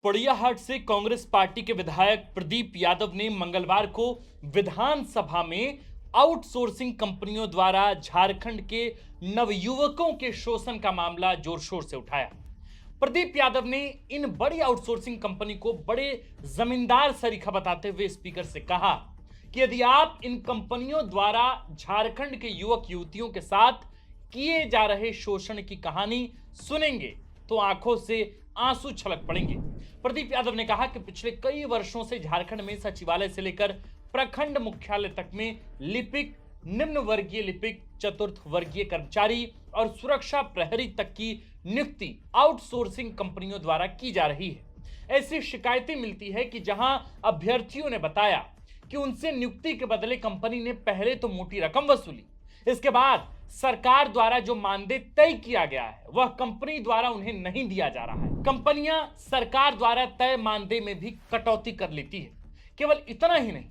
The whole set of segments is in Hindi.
पोड़ैयाहाट से कांग्रेस पार्टी के विधायक प्रदीप यादव ने मंगलवार को विधानसभा में आउटसोर्सिंग कंपनियों द्वारा झारखंड के नवयुवकों के शोषण का मामला जोर शोर से उठाया। प्रदीप यादव ने इन बड़ी आउटसोर्सिंग कंपनी को बड़े जमींदार सरीखा बताते हुए स्पीकर से कहा कि यदि आप इन कंपनियों द्वारा झारखंड के युवक युवतियों के साथ किए जा रहे शोषण की कहानी सुनेंगे तो आंखों से आंसू छलक पड़ेंगे। प्रदीप यादव ने कहा कि पिछले कई वर्षों से झारखंड में सचिवालय से लेकर प्रखंड मुख्यालय तक में लिपिक, निम्न वर्गीय लिपिक, चतुर्थ वर्गीय कर्मचारी और सुरक्षा प्रहरी तक की नियुक्ति आउटसोर्सिंग कंपनियों द्वारा की जा रही है। ऐसी शिकायतें मिलती है कि जहां अभ्यर्थियों ने बताया कि उनसे नियुक्ति के बदले कंपनी ने पहले तो मोटी रकम वसूली, इसके बाद सरकार द्वारा जो मानदेय तय किया गया है वह कंपनी द्वारा उन्हें नहीं दिया जा रहा है। कंपनियां सरकार द्वारा तय मानदेय में भी कटौती कर लेती है। केवल इतना ही नहीं,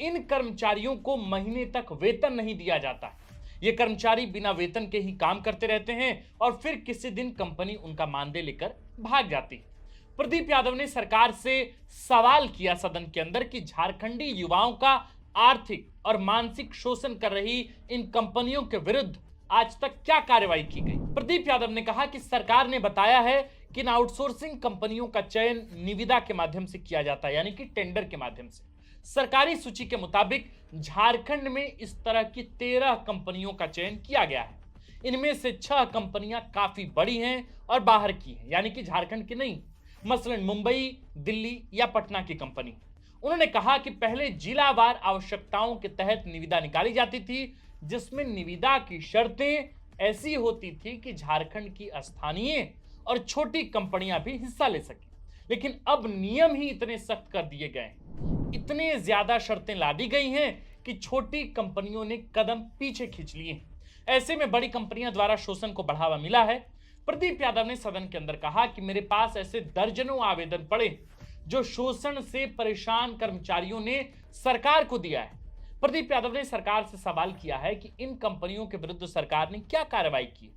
इन कर्मचारियों को महीने तक वेतन नहीं दिया जाता है। ये कर्मचारी बिना वेतन के ही काम करते रहते हैं और फिर किसी दिन कंपनी उनका मानदेय लेकर भाग जाती है। प्रदीप यादव ने सरकार से सवाल किया सदन के अंदर कि झारखंडी युवाओं का आर्थिक और मानसिक शोषण कर रही इन कंपनियों के विरुद्ध आज तक क्या कार्रवाई की गई। प्रदीप यादव ने कहा कि सरकार ने बताया है कि इन आउटसोर्सिंग कंपनियों का चयन निविदा के माध्यम से किया जाता है, यानी कि टेंडर के माध्यम से। सरकारी सूची के मुताबिक झारखंड में इस तरह की 13 कंपनियों का चयन किया गया है। इनमें से 6 कंपनियां काफी बड़ी हैं और बाहर की हैं, यानी कि झारखंड की नहीं, मसलन मुंबई, दिल्ली या पटना की कंपनी। उन्होंने कहा कि पहले जिलावार आवश्यकताओं के तहत निविदा निकाली जाती थी, जिसमें निविदा की शर्तें ऐसी होती थी कि झारखंड की स्थानीय और छोटी कंपनियां भी हिस्सा ले सके। लेकिन अब नियम ही इतने सख्त कर दिए गए हैं, इतने ज्यादा शर्तें ला दी गई हैं कि छोटी कंपनियों ने कदम पीछे खींच लिए हैं। ऐसे में बड़ी कंपनियों द्वारा शोषण को बढ़ावा मिला है। प्रदीप यादव ने सदन के अंदर कहा कि मेरे पास ऐसे दर्जनों आवेदन पड़े जो शोषण से परेशान कर्मचारियों ने सरकार को दिया है। प्रदीप यादव ने सरकार से सवाल किया है कि इन कंपनियों के विरुद्ध सरकार ने क्या कार्रवाई की,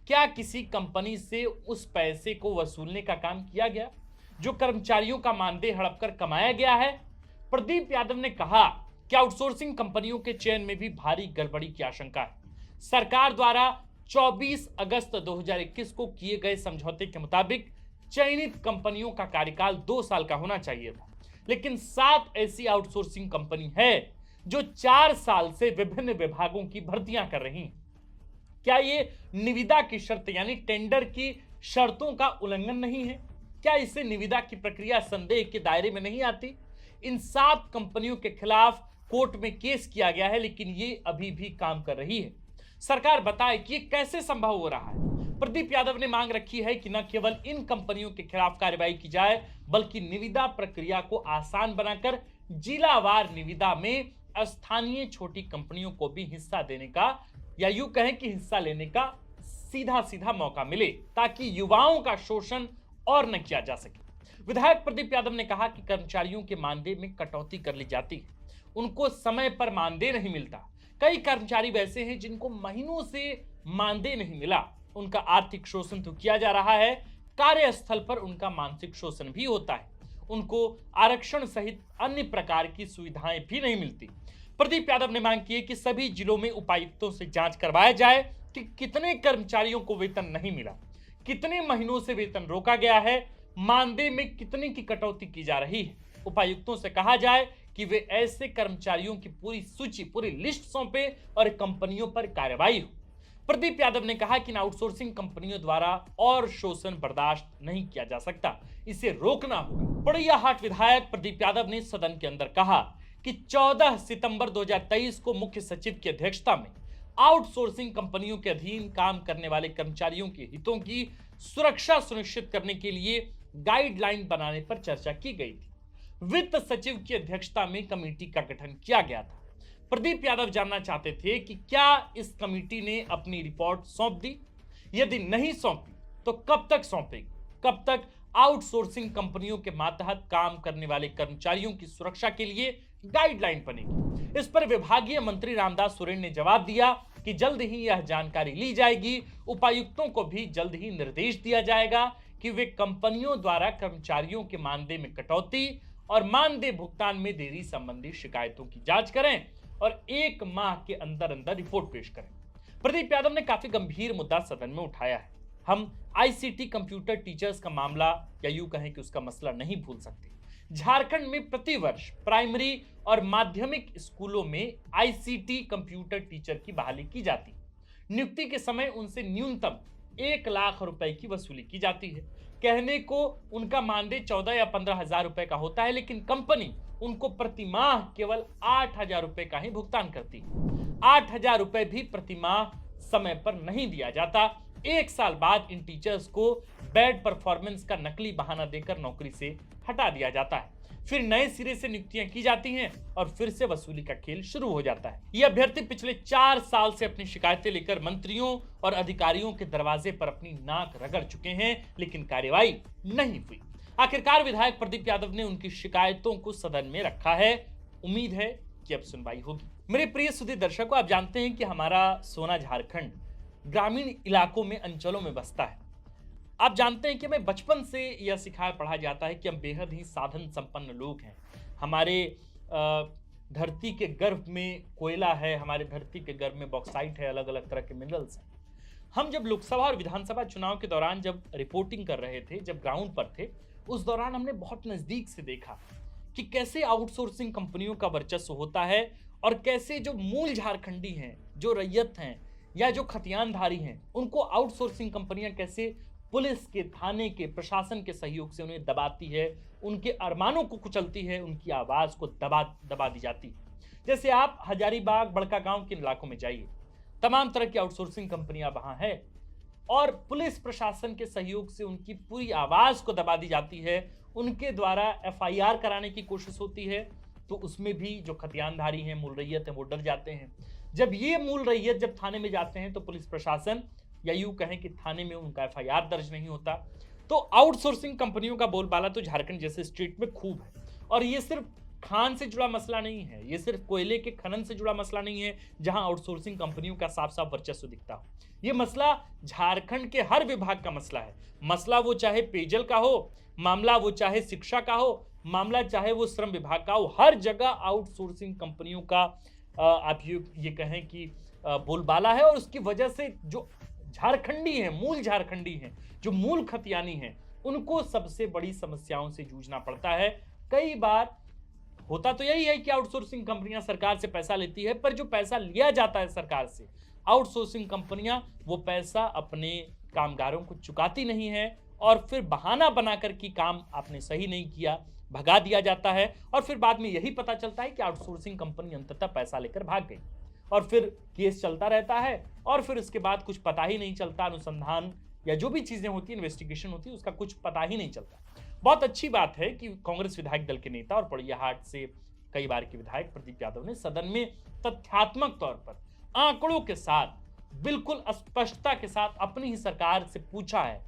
क्या किसी कंपनी से उस पैसे को वसूलने का काम किया गया जो कर्मचारियों का मानदेय हड़प कर कमाया गया है। प्रदीप यादव ने कहा कि आउटसोर्सिंग कंपनियों के चयन में भी भारी गड़बड़ी की आशंका है। सरकार द्वारा 24 अगस्त 2021 को किए गए समझौते के मुताबिक चयनित कंपनियों का कार्यकाल 2 साल का होना चाहिए था, लेकिन 7 ऐसी आउटसोर्सिंग कंपनी है जो 4 साल से विभिन्न विभागों की भर्तियां कर रही हैं। क्या ये निविदा की शर्त यानी टेंडर की शर्तों का उल्लंघन नहीं है? क्या इससे निविदा की प्रक्रिया संदेह के दायरे में नहीं आती? इन 7 कंपनियों के खिलाफ कोर्ट में केस किया गया है, लेकिन ये अभी भी काम कर रही है। सरकार बताए कि ये कैसे संभव हो रहा है। प्रदीप यादव ने मांग रखी है कि न केवल इन कंपनियों के खिलाफ कार्रवाई की जाए, बल्कि निविदा प्रक्रिया को आसान बनाकर जिलावार निविदा में स्थानीय छोटी कंपनियों को भी हिस्सा देने का, या यूं कहें कि हिस्सा लेने का सीधा सीधा मौका मिले, ताकि युवाओं का शोषण और न किया जा सके। विधायक प्रदीप यादव ने कहा कि कर्मचारियों के मानदेय में कटौती कर ली जाती है, उनको समय पर मानदेय नहीं मिलता। कई कर्मचारी वैसे हैं जिनको महीनों से मानदेय नहीं मिला। उनका आर्थिक शोषण तो किया जा रहा है, कार्यस्थल पर उनका मानसिक शोषण भी होता है। उनको आरक्षण सहित अन्य प्रकार की सुविधाएं भी नहीं मिलती। प्रदीप यादव ने मांग की है कि सभी जिलों में उपायुक्तों से जांच करवाया जाए कि कितने कर्मचारियों को वेतन नहीं मिला, कितने महीनों से वेतन रोका गया है, मानदेय में कितने की कटौती की जा रही है। उपायुक्तों से कहा जाए कि वे ऐसे कर्मचारियों की पूरी सूची, पूरी लिस्ट सौंपे और कंपनियों पर कार्रवाई हो। प्रदीप यादव ने कहा कि इन आउटसोर्सिंग कंपनियों द्वारा और शोषण बर्दाश्त नहीं किया जा सकता, इसे रोकना होगा। पोड़ैयाहाट विधायक प्रदीप यादव ने सदन के अंदर कहा कि 14 सितंबर 2023 को मुख्य सचिव की अध्यक्षता में आउटसोर्सिंग कंपनियों के अधीन काम करने वाले कर्मचारियों के हितों की सुरक्षा सुनिश्चित करने के लिए गाइडलाइन बनाने पर चर्चा की गई थी। वित्त सचिव की अध्यक्षता में कमेटी का गठन किया गया था। प्रदीप यादव जानना चाहते थे कि क्या इस कमेटी ने अपनी रिपोर्ट सौंप दी, यदि नहीं सौंपी तो कब तक सौंपेगी, कब तक आउटसोर्सिंग कंपनियों के मातहत काम करने वाले कर्मचारियों की सुरक्षा के लिए गाइडलाइन बनेगी। इस पर विभागीय मंत्री रामदास सोरेन ने जवाब दिया कि जल्द ही यह जानकारी ली जाएगी। उपायुक्तों को भी जल्द ही निर्देश दिया जाएगा कि वे कंपनियों द्वारा कर्मचारियों के मानदेय में कटौती और मानदेय भुगतान में देरी संबंधी शिकायतों की जांच करें और 1 माह के अंदर अंदर रिपोर्ट पेश करें। प्रदीप यादव ने काफी गंभीर मुद्दा सदन में उठाया है। हम आईसीटी कंप्यूटर टीचर्स का मामला या यूं कहें कि उसका मसला नहीं भूल सकते। झारखंड में प्रतिवर्ष प्राइमरी और माध्यमिक स्कूलों में आईसीटी कंप्यूटर टीचर की बहाली की जाती है। नियुक्ति के समय उनसे न्यूनतम 1 लाख रुपए की वसूली की जाती है। कहने को उनका मानदेय 14 या 15 हजार रुपए का होता है, लेकिन कंपनी उनको प्रति माह केवल 8,000 रुपए का ही भुगतान करती है। 8,000 रुपए भी प्रति माह समय पर नहीं दिया जाता। 1 साल बाद इन टीचर्स को बैड परफॉर्मेंस का नकली बहाना देकर नौकरी से हटा दिया जाता है। फिर नए सिरे से नियुक्तियां की जाती हैं और फिर से वसूली का खेल शुरू हो जाता है। ये अभ्यर्थी पिछले 4 साल से अपनी शिकायतें लेकर मंत्रियों और अधिकारियों के दरवाजे पर अपनी नाक रगड़ चुके हैं, लेकिन कार्रवाई नहीं हुई। आखिरकार विधायक प्रदीप यादव ने उनकी शिकायतों को सदन में रखा है। उम्मीद है कि अब सुनवाई होगी। मेरे प्रिय सुधी दर्शकों, आप जानते हैं कि हमारा सोना झारखंड ग्रामीण इलाकों में, अंचलों में बसता है। आप जानते हैं कि हमें बचपन से यह सिखाया पढ़ा जाता है कि हम बेहद ही साधन संपन्न लोग हैं। हमारे धरती के गर्भ में कोयला है, हमारे धरती के गर्भ में बॉक्साइट है, अलग अलग तरह के मिनरल्स हैं। हम जब लोकसभा और विधानसभा चुनाव के दौरान जब रिपोर्टिंग कर रहे थे, जब ग्राउंड पर थे, उस दौरान हमने बहुत नजदीक से देखा कि कैसे आउटसोर्सिंग कंपनियों का वर्चस्व होता है और कैसे जो मूल झारखंडी हैं, जो रैयत हैं या जो खतियानधारी हैं, उनको आउटसोर्सिंग कंपनियां कैसे पुलिस के, थाने के, प्रशासन के सहयोग से उन्हें दबाती है, उनके अरमानों को कुचलती है, उनकी आवाज को दबा दी जाती है। जैसे आप हजारीबाग, बड़का गांव के इलाकों में जाइए, तमाम तरह की आउटसोर्सिंग कंपनियां वहां है और पुलिस प्रशासन के सहयोग से उनकी पूरी आवाज को दबा दी जाती है। उनके द्वारा एफआईआर कराने की कोशिश होती है, तो उसमें भी जो खतियानधारी हैं, मूल रैयत है, वो डर जाते हैं। जब ये मूल रैयत जब थाने में जाते हैं तो पुलिस प्रशासन या यूं कहें कि थाने में उनका एफआईआर दर्ज नहीं होता। तो आउटसोर्सिंग कंपनियों का बोलबाला तो झारखंड जैसे स्टेट में खूब है। और ये सिर्फ खान से जुड़ा मसला नहीं है, ये सिर्फ कोयले के खनन से जुड़ा मसला नहीं है जहां आउटसोर्सिंग कंपनियों का साफ साफ वर्चस्व दिखता हो। ये मसला झारखंड के हर विभाग का मसला है। मसला वो चाहे पेयजल का हो, मामला वो चाहे शिक्षा का हो, मामला चाहे वो श्रम विभाग का हो, हर जगह आउटसोर्सिंग कंपनियों का आप ये कहें कि बोलबाला है। और उसकी वजह से जो झारखंडी हैं, मूल झारखंडी हैं, जो मूल खतियानी हैं, उनको सबसे बड़ी समस्याओं से जूझना पड़ता है। कई बार होता तो यही है कि आउटसोर्सिंग कंपनियां सरकार से पैसा लेती है, पर जो पैसा लिया जाता है सरकार से, आउटसोर्सिंग कंपनियां वो पैसा अपने कामगारों को चुकाती नहीं है और फिर बहाना बनाकर कि काम आपने सही नहीं किया, भगा दिया जाता है। और फिर बाद में यही पता चलता है कि आउटसोर्सिंग कंपनी अंततः पैसा लेकर भाग गई और फिर केस चलता रहता है और फिर उसके बाद कुछ पता ही नहीं चलता। अनुसंधान या जो भी चीजें होती है, इन्वेस्टिगेशन होती है, उसका कुछ पता ही नहीं चलता। बहुत अच्छी बात है कि कांग्रेस विधायक दल के नेता और पड़ियाहाट से कई बार के विधायक प्रदीप यादव ने सदन में तथ्यात्मक तौर पर आंकड़ों के साथ, बिल्कुल स्पष्टता के साथ अपनी ही सरकार से पूछा है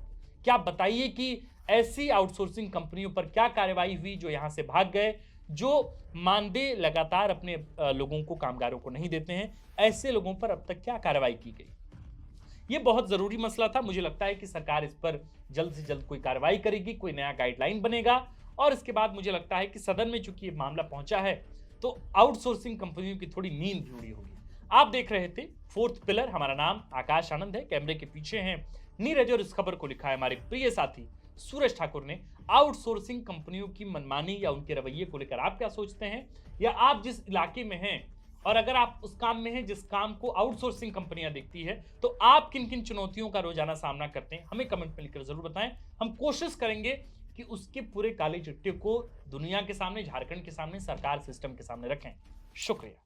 कि आप बताइए कि ऐसी आउटसोर्सिंग कंपनियों पर क्या कार्रवाई हुई जो यहां से भाग गए, जो मानदेय लगातार अपने लोगों को, कामगारों को नहीं देते हैं। ऐसे लोगों पर अब तक क्या कार्रवाई की गई। ये बहुत जरूरी मसला था। मुझे लगता है कि सरकार इस पर जल्द से जल्द कोई कार्रवाई करेगी, कोई नया गाइडलाइन बनेगा और इसके बाद मुझे लगता है कि सदन में चूंकि ये मामला पहुंचा है तो आउटसोर्सिंग कंपनियों की थोड़ी नींद भी उड़ी होगी। आप देख रहे थे फोर्थ पिलर। हमारा नाम आकाश आनंद है, कैमरे के पीछे हैं नीरज और इस खबर को लिखा है हमारे प्रिय साथी सूरज ठाकुर ने। आउटसोर्सिंग कंपनियों की मनमानी या उनके रवैये को लेकर आप क्या सोचते हैं, या आप जिस इलाके में हैं और अगर आप उस काम में हैं जिस काम को आउटसोर्सिंग कंपनियां देखती है, तो आप किन किन चुनौतियों का रोजाना सामना करते हैं, हमें कमेंट में लिखकर जरूर बताएं। हम कोशिश करेंगे कि उसके पूरे काले चिट्टे को दुनिया के सामने, झारखंड के सामने, सरकार सिस्टम के सामने रखें। शुक्रिया।